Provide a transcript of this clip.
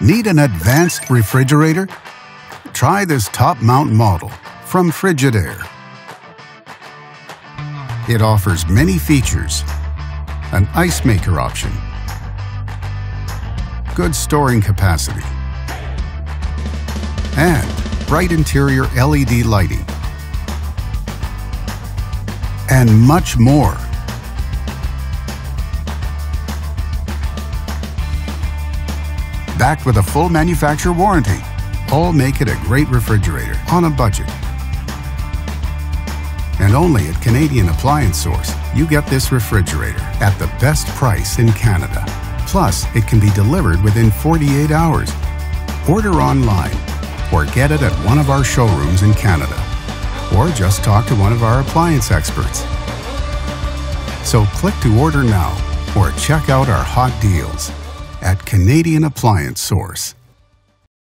Need an advanced refrigerator? Try this top-mount model from Frigidaire. It offers many features: an ice maker option, good storing capacity, and bright interior LED lighting, and much more. Backed with a full manufacturer warranty, all make it a great refrigerator on a budget. And only at Canadian Appliance Source, you get this refrigerator at the best price in Canada. Plus, it can be delivered within 48 hours. Order online or get it at one of our showrooms in Canada. Or just talk to one of our appliance experts. So click to order now or check out our hot deals at Canadian Appliance Source.